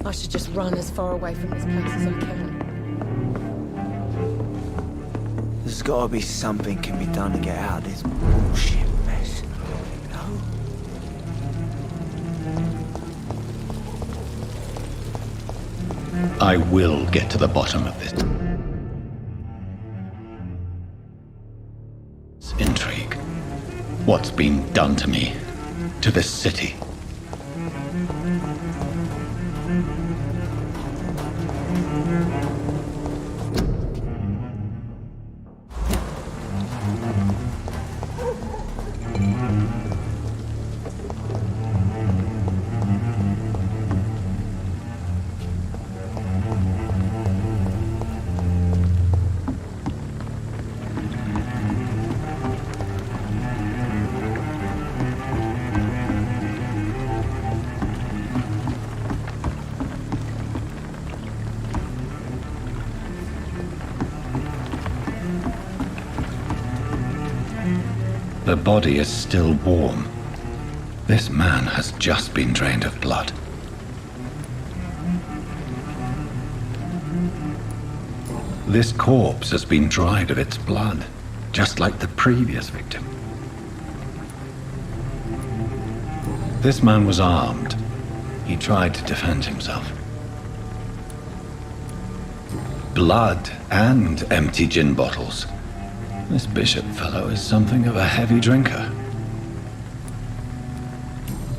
I should just run as far away from this place as I can. There's gotta be something can be done to get out of this bullshit mess. No? I will get to the bottom of this intrigue. What's been done to me, to this city? The body is still warm. This man has just been drained of blood. This corpse has been dried of its blood, just like the previous victim. This man was armed. He tried to defend himself. Blood and empty gin bottles. This bishop fellow is something of a heavy drinker.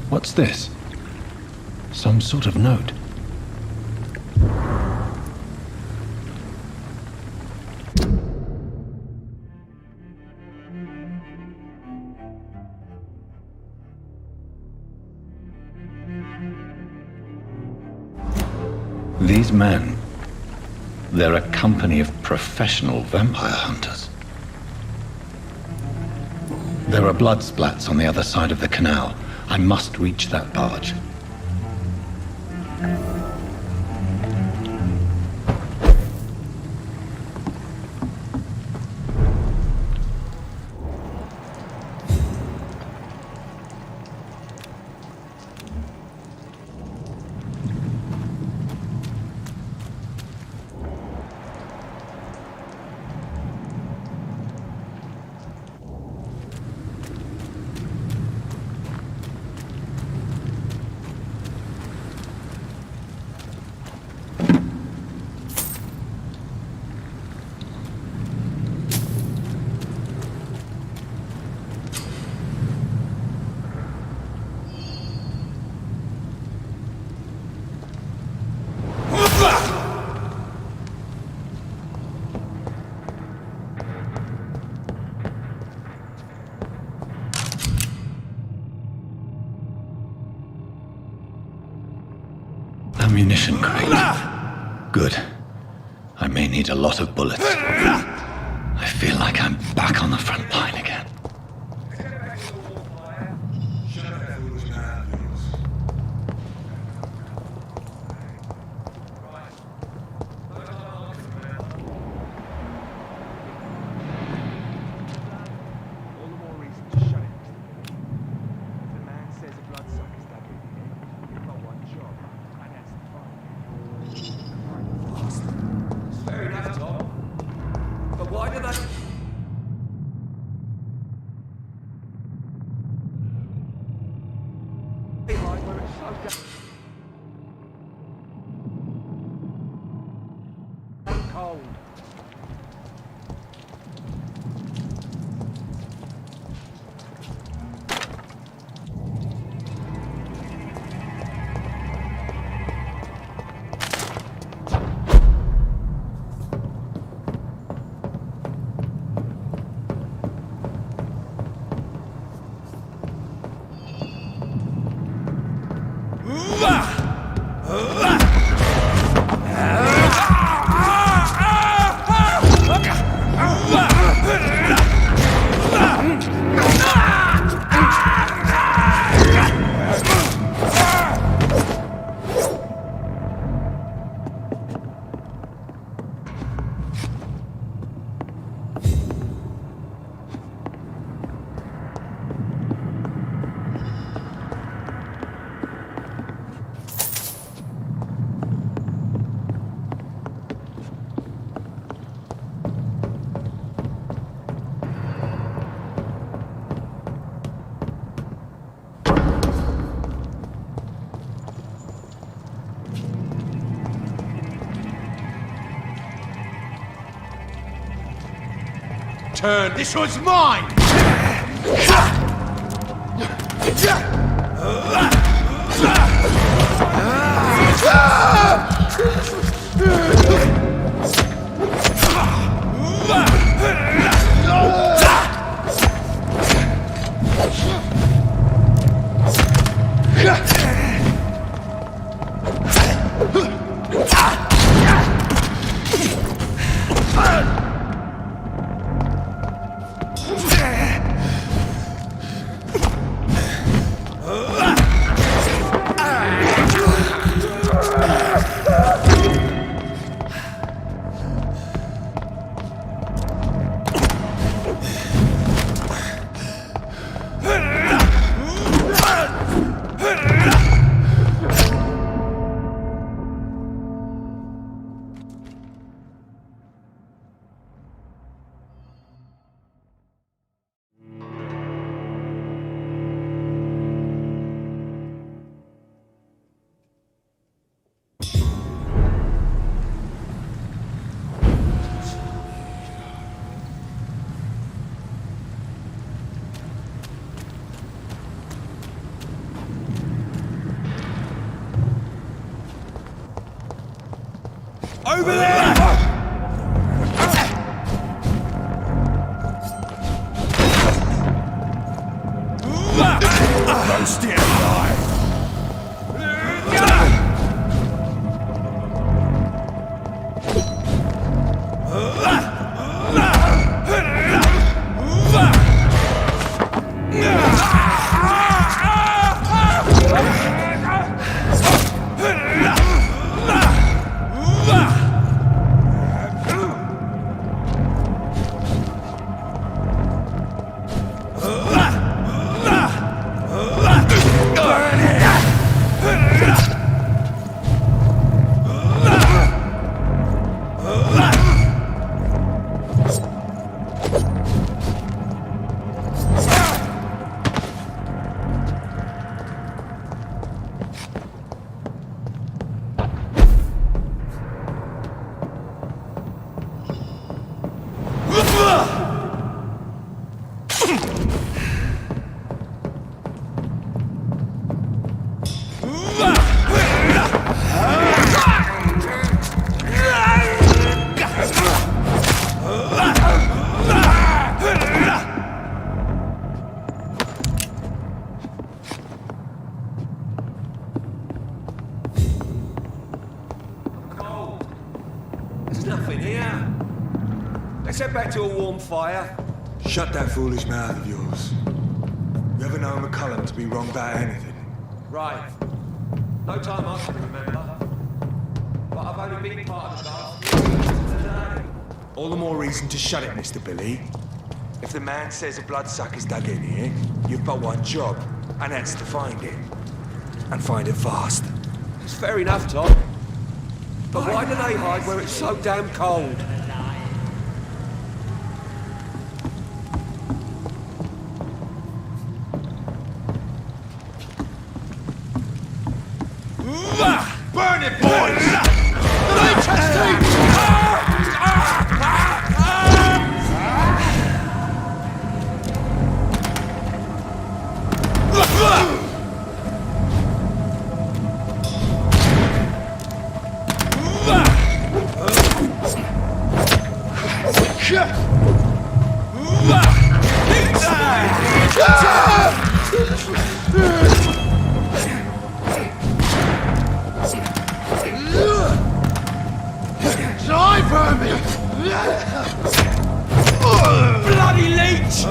What's this? Some sort of note. These men, they're a company of professional vampire hunters. There are blood splats on the other side of the canal. I must reach that barge. Ammunition crate. Good. I may need a lot of bullets. I feel like I'm back on the front line again. turn. This one's mine! Over there! No steering alive! Nothing here. Let's head back to a warm fire. Shut that foolish mouth of yours. You ever known McCullum to be wrong about anything? Right. No time I can remember. But I've only been part of the last today. All the more reason to shut it, Mr. Billy. If the man says a bloodsucker's dug in here, you've but one job, and that's to find it. And find it fast. It's fair enough, Tom. But why do they hide where it's so damn cold? Burn it, boys! Bloody leech!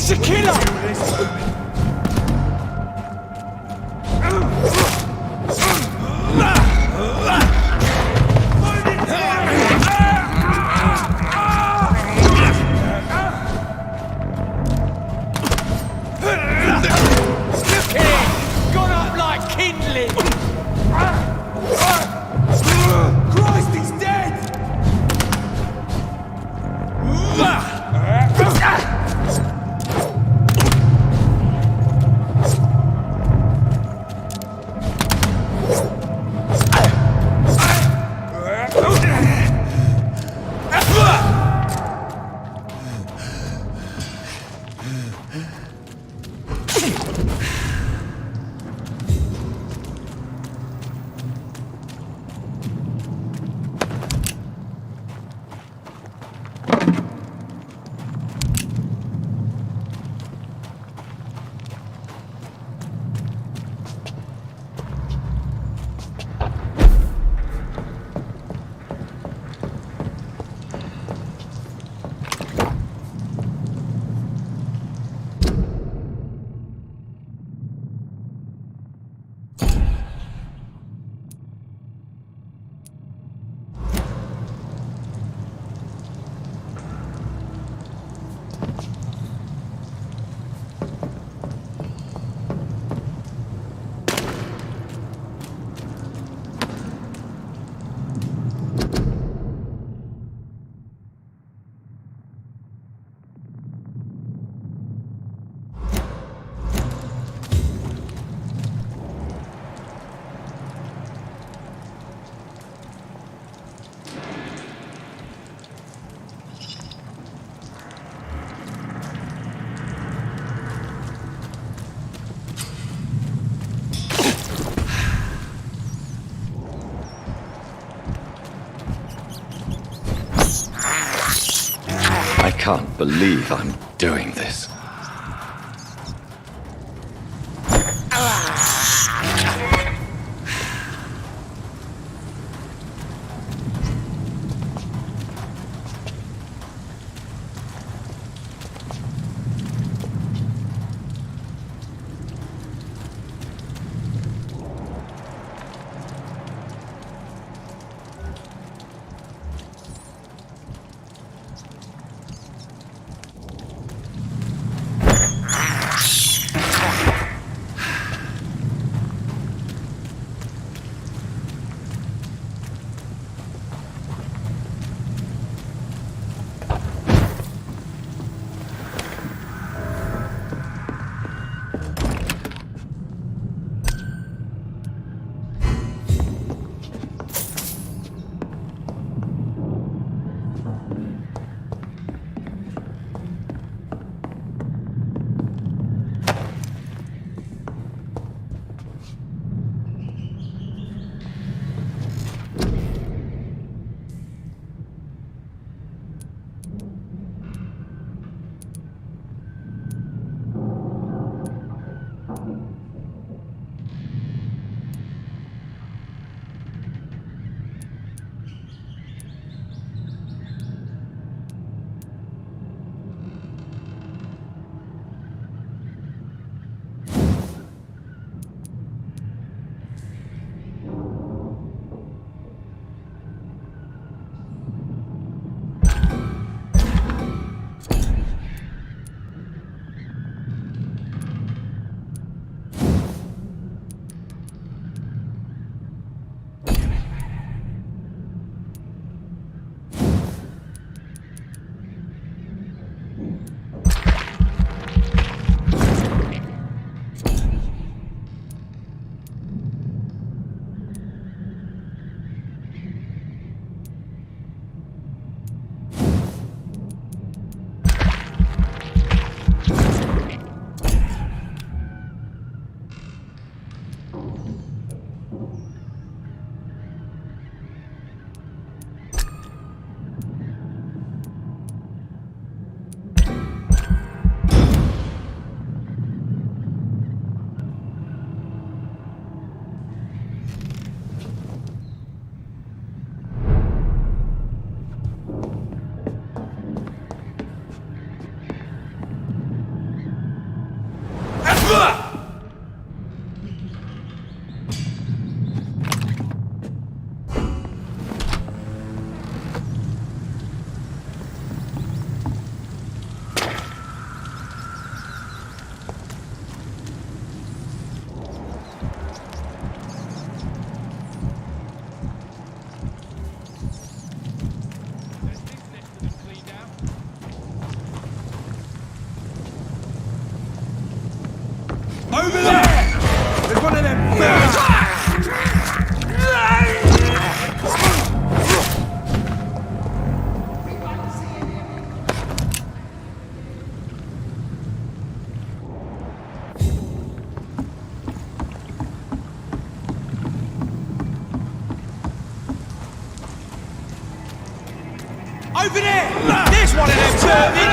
It's a killer! Gone up like kindling! Christ, he's dead! I can't believe I'm doing this. Over there! There's one of them birds! Over there! There's one of them turning!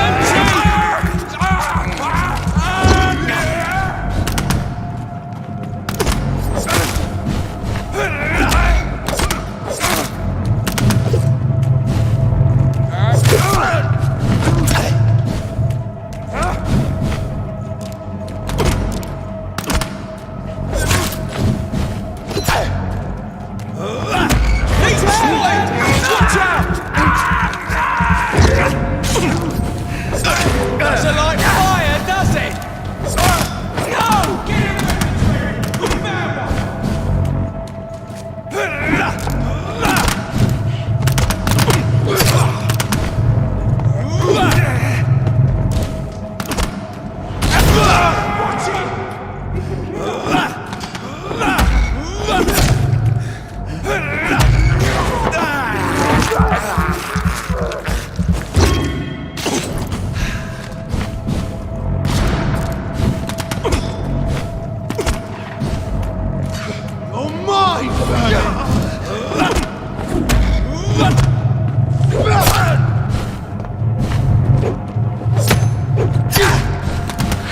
Doesn't like fire, does it? No! Get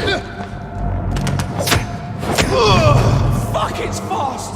him! Fuck, it's fast!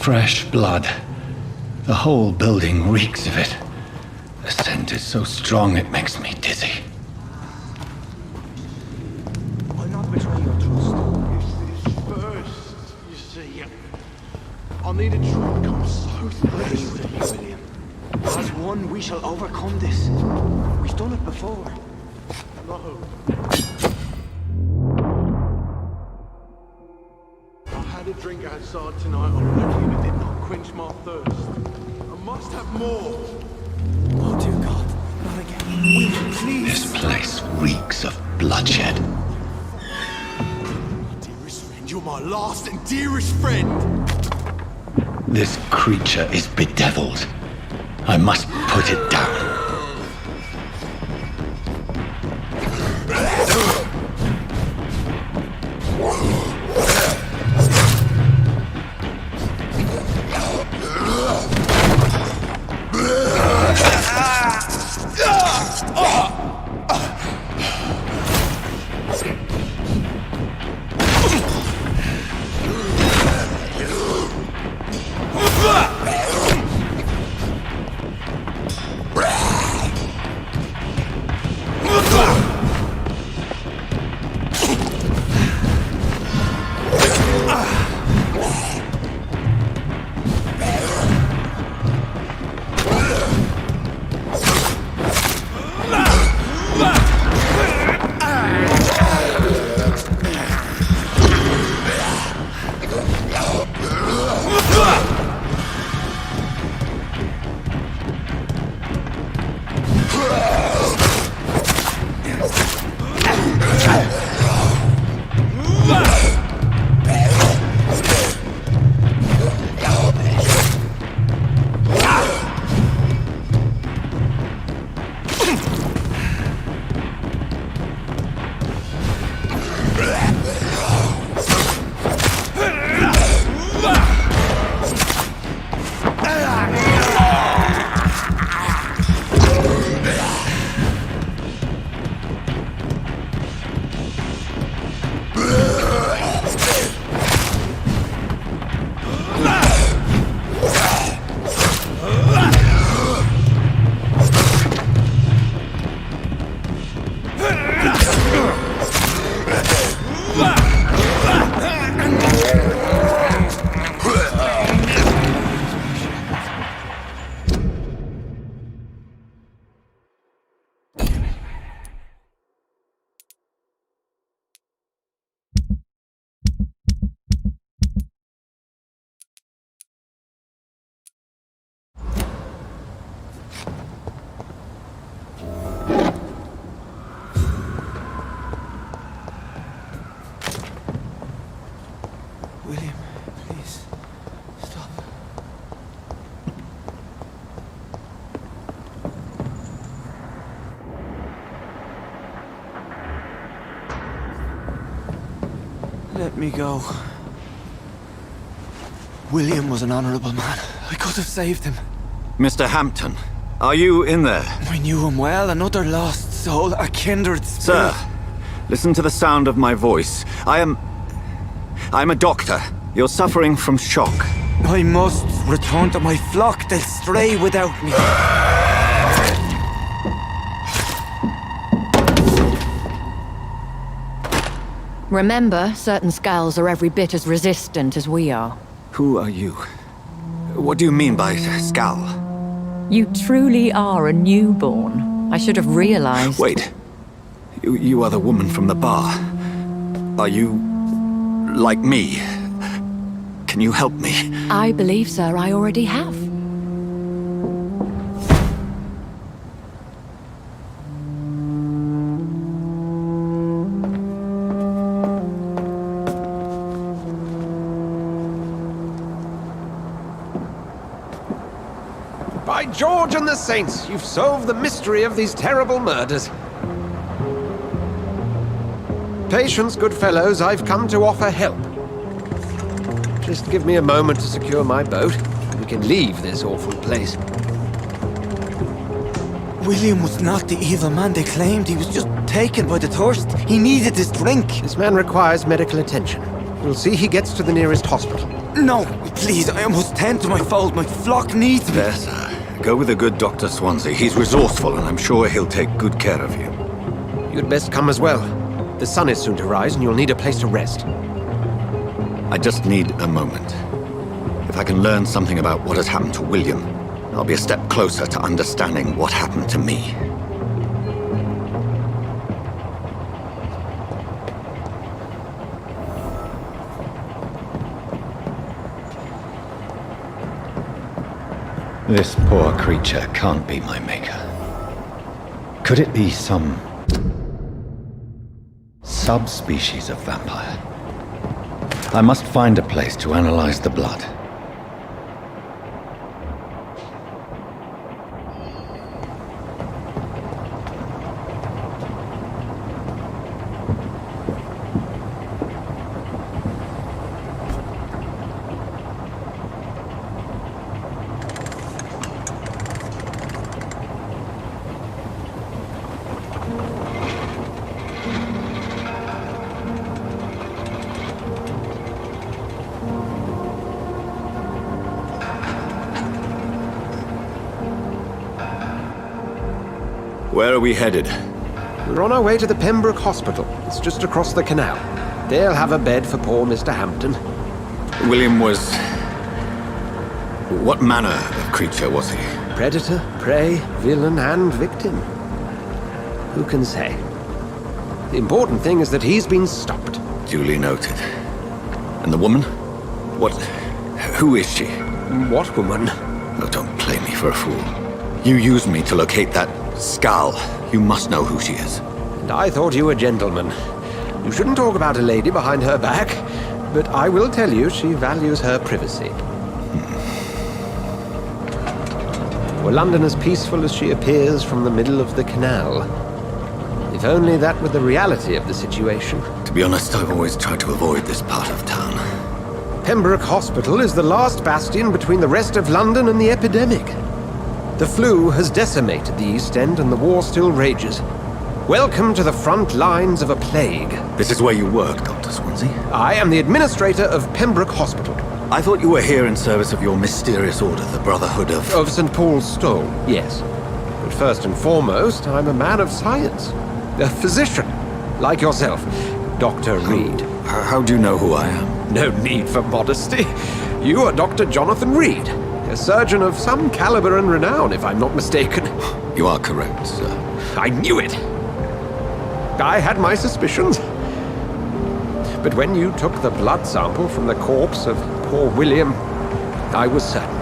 Fresh blood. The whole building reeks of it. The scent is so strong it makes me dizzy. I'll not betray your trust. First, you see, I'll need a drink. I'm so thirsty. Be with me, William. As one, we shall overcome this. We've done it before. No. I had a drink outside tonight on lucky and it did not quench my thirst. I must have more. Oh, dear God. Not again. William, please. This place reeks of bloodshed. Dearest friend, you're my last and dearest friend. This creature is bedeviled. I must put it down. William, please, stop. Let me go. William was an honorable man. I could have saved him. Mr. Hampton, are you in there? I knew him well, another lost soul, a kindred spirit. Sir, listen to the sound of my voice. I'm a doctor. You're suffering from shock. I must return to my flock. They'll stray without me. Remember, certain skulls are every bit as resistant as we are. Who are you? What do you mean by scowl? You truly are a newborn. I should have realized. Wait. You are the woman from the bar. Are you like me? Can you help me? I believe, sir, I already have. By George and the Saints, you've solved the mystery of these terrible murders. Patience, good fellows, I've come to offer help. Just give me a moment to secure my boat. We can leave this awful place. William was not the evil man they claimed. He was just taken by the thirst. He needed his drink. This man requires medical attention. We'll see he gets to the nearest hospital. No, please, I must tend to my fold. My flock needs me. There, sir. Go with the good Dr. Swansea. He's resourceful, and I'm sure he'll take good care of you. You'd best come as well. The sun is soon to rise, and you'll need a place to rest. I just need a moment. If I can learn something about what has happened to William, I'll be a step closer to understanding what happened to me. This poor creature can't be my maker. Could it be some subspecies of vampire? I must find a place to analyze the blood. Where are we headed? We're on our way to the Pembroke Hospital. It's just across the canal. They'll have a bed for poor Mr. Hampton. William was... What manner of creature was he? Predator, prey, villain, and victim. Who can say? The important thing is that he's been stopped. Duly noted. And the woman? What... Who is she? What woman? Oh, don't play me for a fool. You used me to locate that skull. You must know who she is. And I thought you a gentleman. You shouldn't talk about a lady behind her back, but I will tell you she values her privacy. Were London as peaceful as she appears from the middle of the canal? If only that were the reality of the situation. To be honest, I've always tried to avoid this part of town. Pembroke Hospital is the last bastion between the rest of London and the epidemic. The flu has decimated the East End and the war still rages. Welcome to the front lines of a plague. This is where you work, Dr. Swansea? I am the administrator of Pembroke Hospital. I thought you were here in service of your mysterious order, the Brotherhood of... Of St. Paul's Stole, yes. But first and foremost, I'm a man of science. A physician, like yourself, Dr. Reed. How do you know who I am? No need for modesty. You are Dr. Jonathan Reed, a surgeon of some caliber and renown, if I'm not mistaken. You are correct, sir. I knew it! I had my suspicions. But when you took the blood sample from the corpse of poor William, I was certain.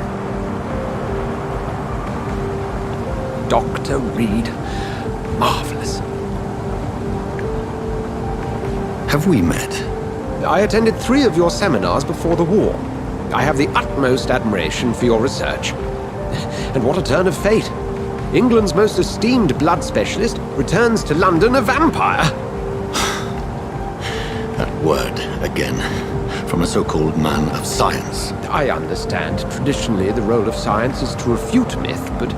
Dr. Reed. Marvelous. Have we met? I attended 3 of your seminars before the war. I have the utmost admiration for your research. And what a turn of fate. England's most esteemed blood specialist returns to London a vampire. That word, again. From a so-called man of science. I understand. Traditionally, the role of science is to refute myth, but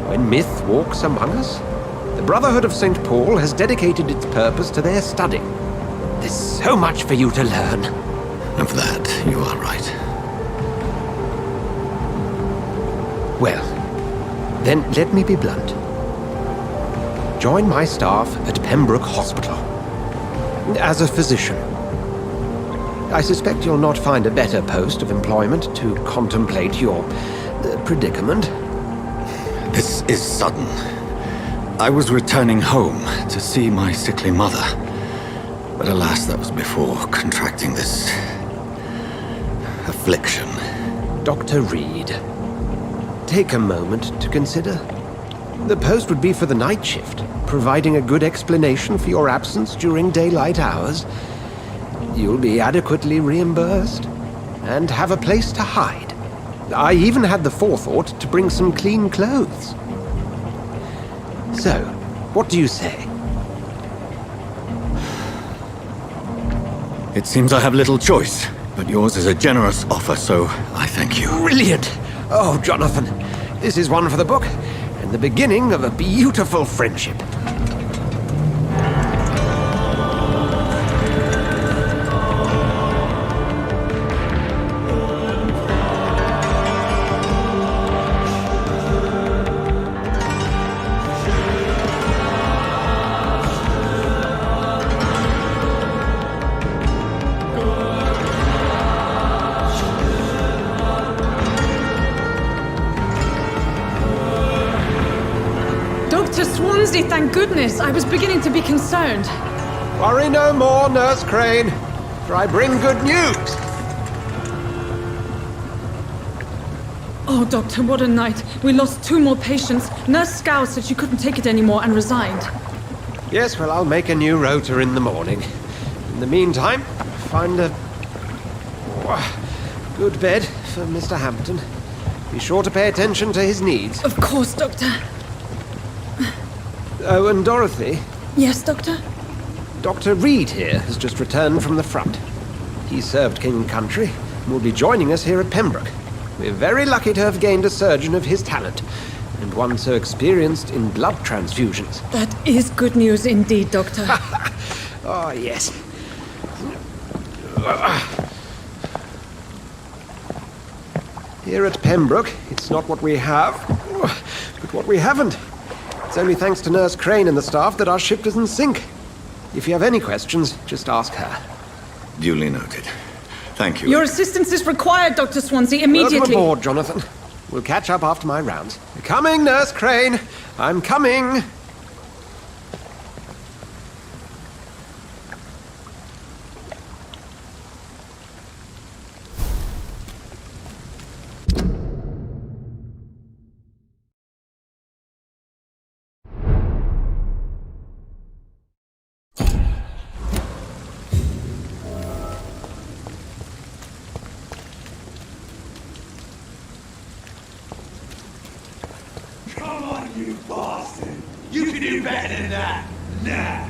when myth walks among us, the Brotherhood of St. Paul has dedicated its purpose to their study. There's so much for you to learn. Of that, you are right. Well, then let me be blunt. Join my staff at Pembroke Hospital. As a physician. I suspect you'll not find a better post of employment to contemplate your predicament. This is sudden. I was returning home to see my sickly mother. But alas, that was before contracting this... affliction. Dr. Reed, take a moment to consider. The post would be for the night shift, providing a good explanation for your absence during daylight hours. You'll be adequately reimbursed, and have a place to hide. I even had the forethought to bring some clean clothes. So, what do you say? It seems I have little choice, but yours is a generous offer, so I thank you. Brilliant! Oh, Jonathan, this is one for the book, and the beginning of a beautiful friendship. Dr. Swansea, thank goodness. I was beginning to be concerned. Worry no more, Nurse Crane, for I bring good news. Oh, Doctor, what a night. We lost 2 more patients. Nurse Scow said she couldn't take it anymore and resigned. Yes, well, I'll make a new rota in the morning. In the meantime, find a good bed for Mr. Hampton. Be sure to pay attention to his needs. Of course, Doctor. Oh, and Dorothy, Yes, Doctor? Dr. Reed here has just returned from the front. He served King and Country and will be joining us here at Pembroke. We're very lucky to have gained a surgeon of his talent, and one so experienced in blood transfusions. That is good news indeed, Doctor. Oh, yes. Here at Pembroke, it's not what we have, but what we haven't. It's only thanks to Nurse Crane and the staff that our ship doesn't sink. If you have any questions, just ask her. Duly noted. Thank you. Your assistance is required, Dr. Swansea, Welcome immediately. aboard, Jonathan. We'll catch up after my rounds. Coming, Nurse Crane. I'm coming. Come on, you bastard! You can do better than that! Nah!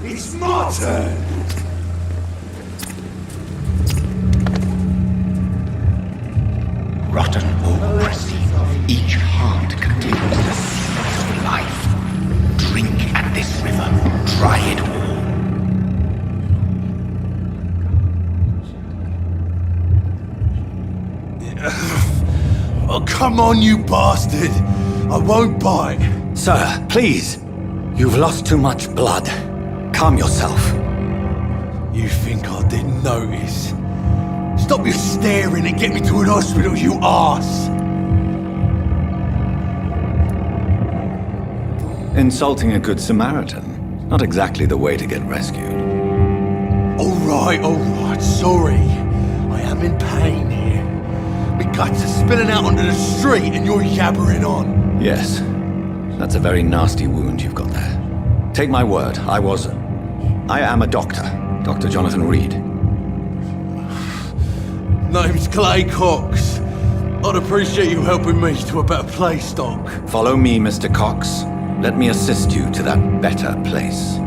It's my turn! Rotten oppressy. Each heart contains the seeds of life. Drink at this river. Try it all. Oh, come on, you bastard! I won't bite! Sir, please. You've lost too much blood. Calm yourself. You think I didn't notice? Stop your staring and get me to an hospital, you arse! Insulting a good Samaritan. Not exactly the way to get rescued. Alright, sorry. I am in pain here. My guts are spilling out onto the street and you're yabbering on. Yes. That's a very nasty wound you've got there. Take my word, I am a doctor. Dr. Jonathan Reed. Name's Clay Cox. I'd appreciate you helping me to a better place, Doc. Follow me, Mr. Cox. Let me assist you to that better place.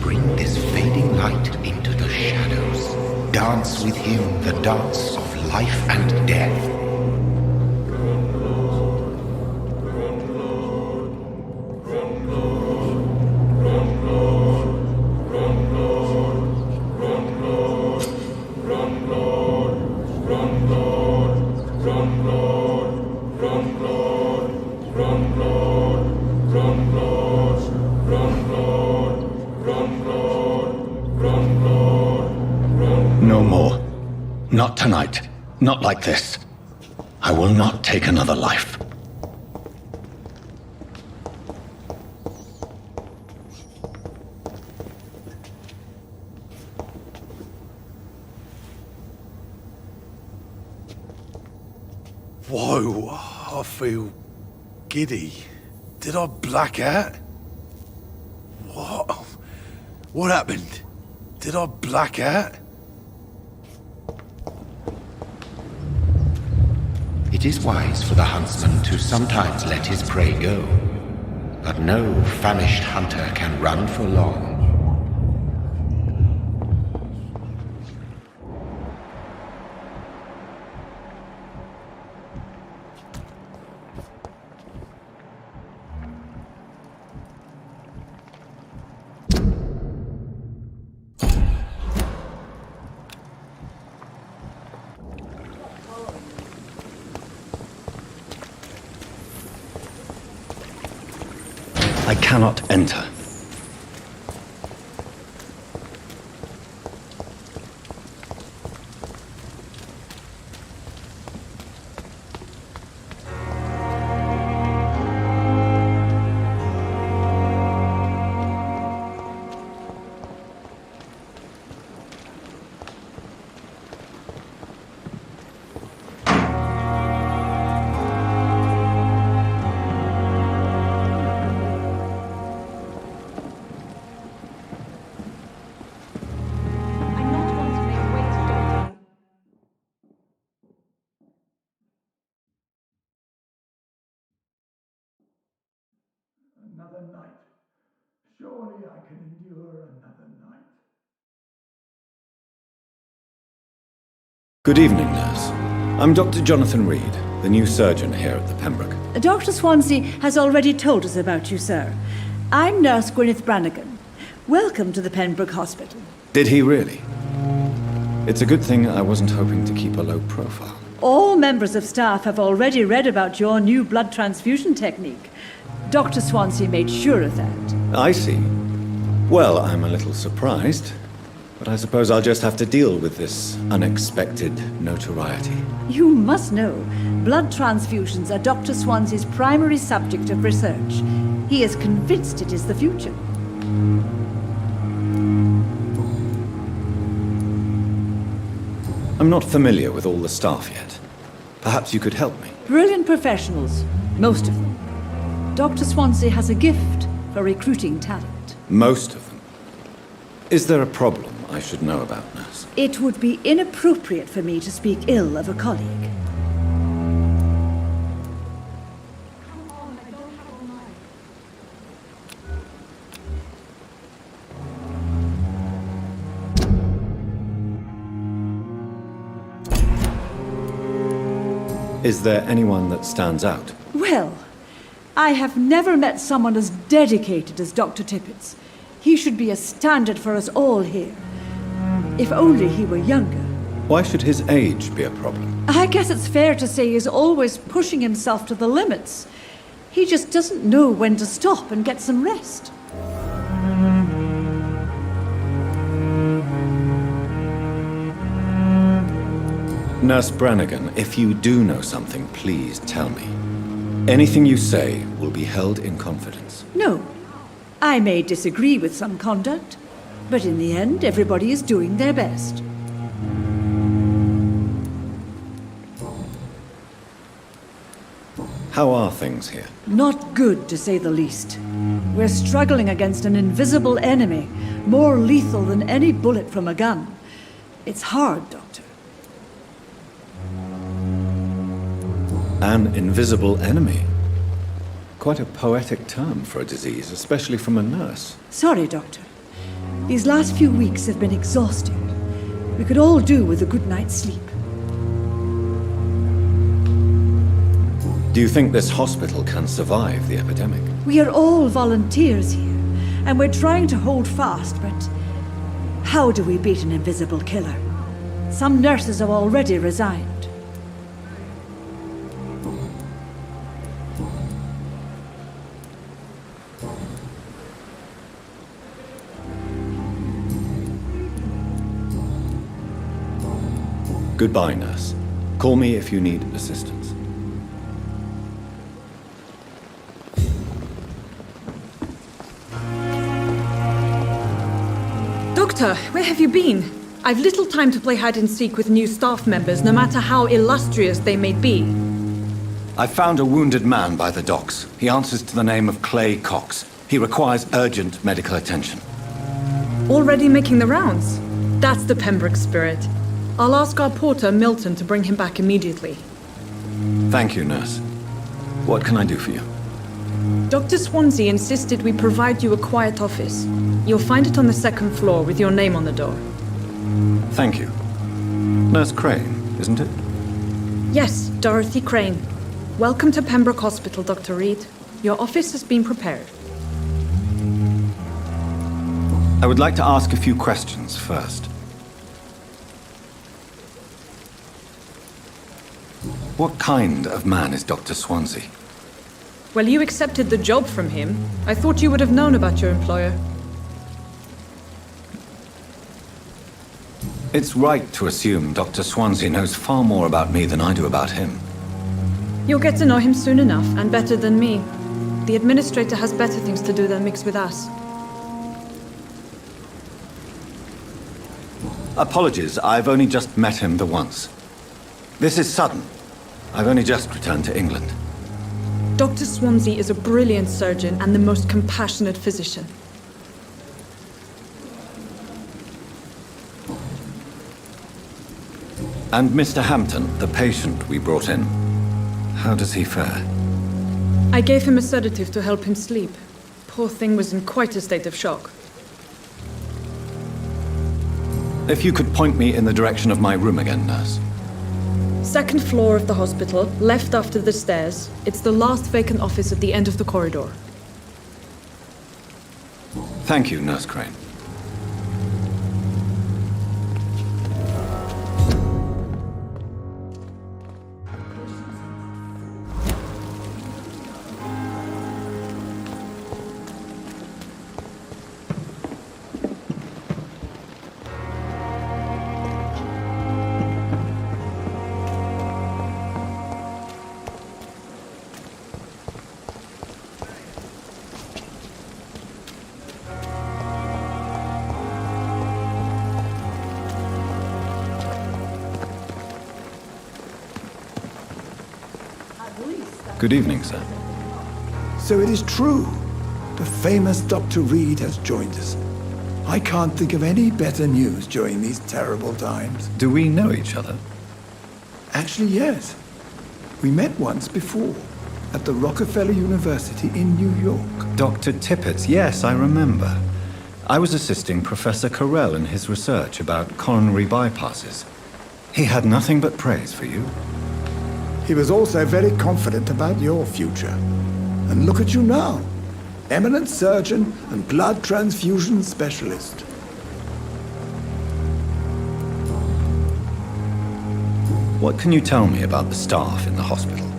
Bring this fading light into the shadows. Dance with him the dance of life and death. No more. Not tonight. Not like this. I will not take another life. Whoa, I feel giddy. Did I black out? What? What happened? Did I black out? It is wise for the huntsman to sometimes let his prey go. But no famished hunter can run for long. I cannot enter. I'm not one to make wait, Doctor. Another night. Surely I can endure another night. Good evening, nurse. I'm Dr. Jonathan Reed, the new surgeon here at the Pembroke. Dr. Swansea has already told us about you, sir. I'm Nurse Gwyneth Brannigan. Welcome to the Pembroke Hospital. Did he really? It's a good thing I wasn't hoping to keep a low profile. All members of staff have already read about your new blood transfusion technique. Dr. Swansea made sure of that. I see. Well, I'm a little surprised, but I suppose I'll just have to deal with this unexpected notoriety. You must know, blood transfusions are Dr. Swansea's primary subject of research. He is convinced it is the future. I'm not familiar with all the staff yet. Perhaps you could help me. Brilliant professionals, most of them. Dr. Swansea has a gift for recruiting talent. Most of them. Is there a problem I should know about, nurse? It would be inappropriate for me to speak ill of a colleague. Is there anyone that stands out? Well, I have never met someone as dedicated as Dr. Tippett's. He should be a standard for us all here. If only he were younger. Why should his age be a problem? I guess it's fair to say he's always pushing himself to the limits. He just doesn't know when to stop and get some rest. Nurse Brannigan, if you do know something, please tell me. Anything you say will be held in confidence. No. I may disagree with some conduct, but in the end, everybody is doing their best. How are things here? Not good, to say the least. We're struggling against an invisible enemy, more lethal than any bullet from a gun. It's hard, Doctor. An invisible enemy. Quite a poetic term for a disease, especially from a nurse. Sorry, Doctor. These last few weeks have been exhausting. We could all do with a good night's sleep. Do you think this hospital can survive the epidemic? We are all volunteers here, and we're trying to hold fast, but how do we beat an invisible killer? Some nurses have already resigned. Goodbye, nurse. Call me if you need assistance. Doctor, where have you been? I've little time to play hide and seek with new staff members, no matter how illustrious they may be. I found a wounded man by the docks. He answers to the name of Clay Cox. He requires urgent medical attention. Already making the rounds? That's the Pembroke spirit. I'll ask our porter, Milton, to bring him back immediately. Thank you, nurse. What can I do for you? Dr. Swansea insisted we provide you a quiet office. You'll find it on the second floor with your name on the door. Thank you. Nurse Crane, isn't it? Yes, Dorothy Crane. Welcome to Pembroke Hospital, Dr. Reed. Your office has been prepared. I would like to ask a few questions first. What kind of man is Dr. Swansea? Well, you accepted the job from him. I thought you would have known about your employer. It's right to assume Dr. Swansea knows far more about me than I do about him. You'll get to know him soon enough, and better than me. The administrator has better things to do than mix with us. Apologies, I've only just met him the once. This is sudden. I've only just returned to England. Dr. Swansea is a brilliant surgeon and the most compassionate physician. And Mr. Hampton, the patient we brought in, how does he fare? I gave him a sedative to help him sleep. poor thing was in quite a state of shock. If you could point me in the direction of my room again, nurse. Second floor of the hospital, left after the stairs. It's the last vacant office at the end of the corridor. Thank you, Nurse Crane. Good evening, sir. So it is true. The famous Dr. Reed has joined us. I can't think of any better news during these terrible times. Do we know each other? Actually, yes. We met once before, at the Rockefeller University in New York. Dr. Tippett, yes, I remember. I was assisting Professor Carell in his research about coronary bypasses. He had nothing but praise for you. He was also very confident about your future. And look at you now. Eminent surgeon and blood transfusion specialist. What can you tell me about the staff in the hospital?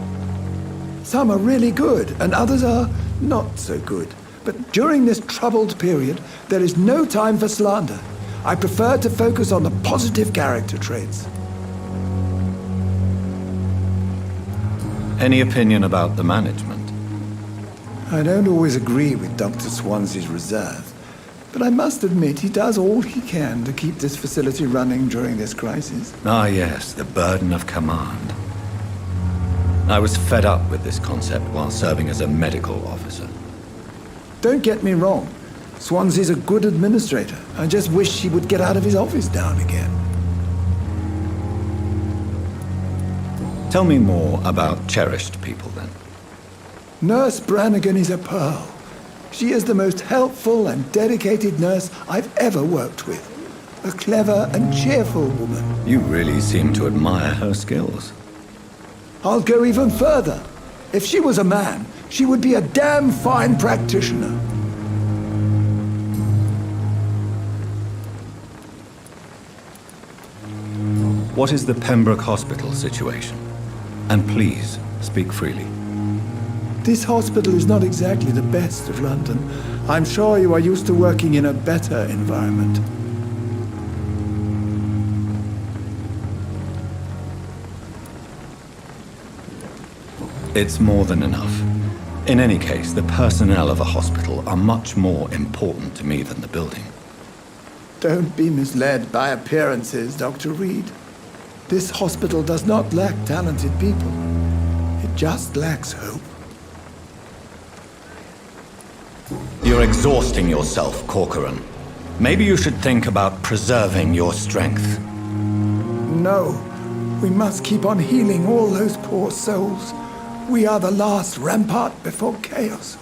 Some are really good, and others are not so good. But during this troubled period, there is no time for slander. I prefer to focus on the positive character traits. Any opinion about the management? I don't always agree with Dr. Swansea's reserve, but I must admit he does all he can to keep this facility running during this crisis. Ah, yes, the burden of command. I was fed up with this concept while serving as a medical officer. Don't get me wrong. Swansea's a good administrator. I just wish he would get out of his office now and again. Tell me more about cherished people, then. Nurse Brannigan is a pearl. She is the most helpful and dedicated nurse I've ever worked with. A clever and cheerful woman. You really seem to admire her skills. I'll go even further. If she was a man, she would be a damn fine practitioner. What is the Pembroke Hospital situation? And please, speak freely. This hospital is not exactly the best of London. I'm sure you are used to working in a better environment. It's more than enough. In any case, the personnel of a hospital are much more important to me than the building. Don't be misled by appearances, Dr. Reed. This hospital does not lack talented people. It just lacks hope. You're exhausting yourself, Corcoran. Maybe you should think about preserving your strength. No, we must keep on healing all those poor souls. We are the last rampart before chaos.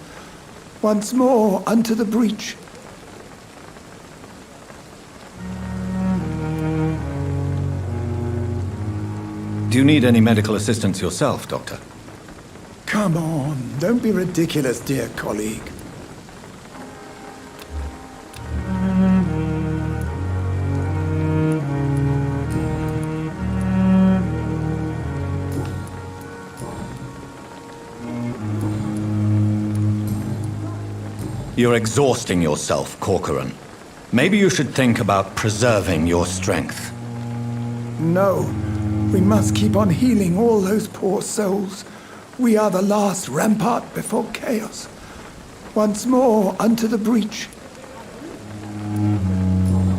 Once more unto the breach. Do you need any medical assistance yourself, Doctor? Come on, don't be ridiculous, dear colleague. You're exhausting yourself, Corcoran. Maybe you should think about preserving your strength. No, we must keep on healing all those poor souls. We are the last rampart before chaos. Once more unto the breach.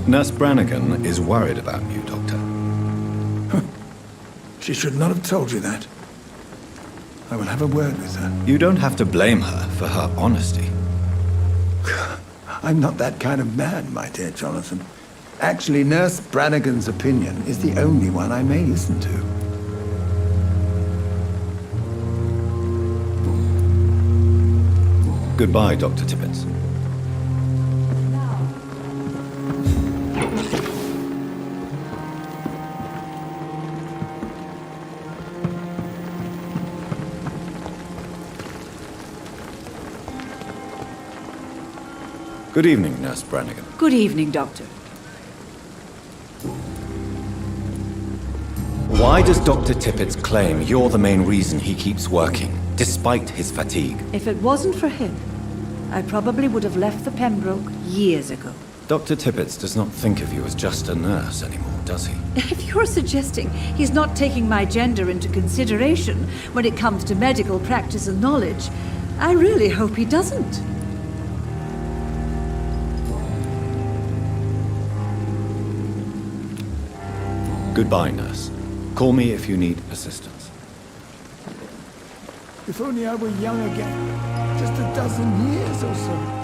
Nurse Brannigan is worried about you, Doctor. She should not have told you that. I will have a word with her. You don't have to blame her for her honesty. I'm not that kind of man, my dear Jonathan. Actually, Nurse Brannigan's opinion is the only one I may listen to. Goodbye, Dr. Tippett. Good evening, Nurse Brannigan. Good evening, Doctor. Why does Dr. Tippett claim you're the main reason he keeps working, despite his fatigue? If it wasn't for him, I probably would have left the Pembroke years ago. Dr. Tippett does not think of you as just a nurse anymore, does he? If you're suggesting he's not taking my gender into consideration when it comes to medical practice and knowledge, I really hope he doesn't. Goodbye, nurse. Call me if you need assistance. If only I were young again. Just a dozen years or so.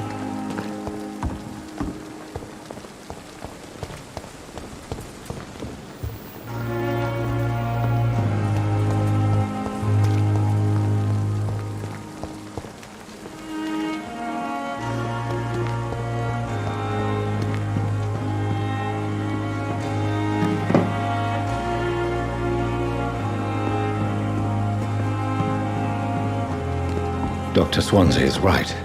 Dr. Swansea is right.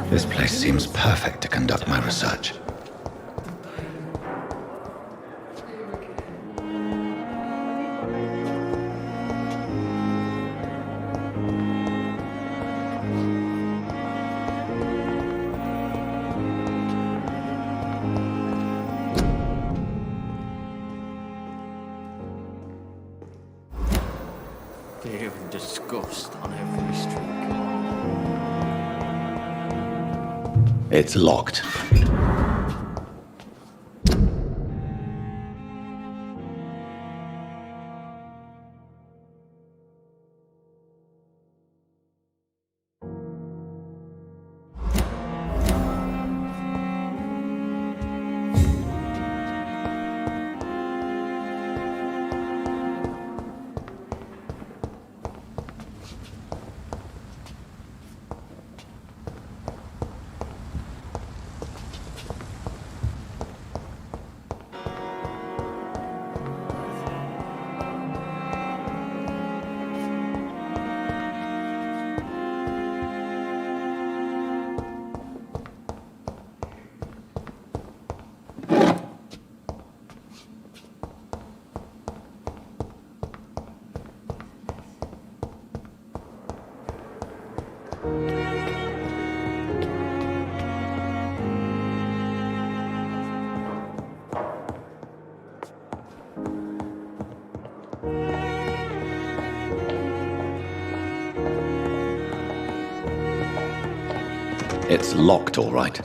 This place seems perfect to conduct my research. Fear and disgust on every street. It's locked. It's locked, all right.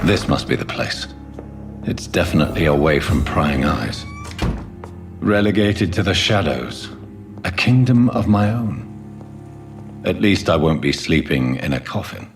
This must be the place. It's definitely away from prying eyes. Relegated to the shadows. A kingdom of my own. At least I won't be sleeping in a coffin.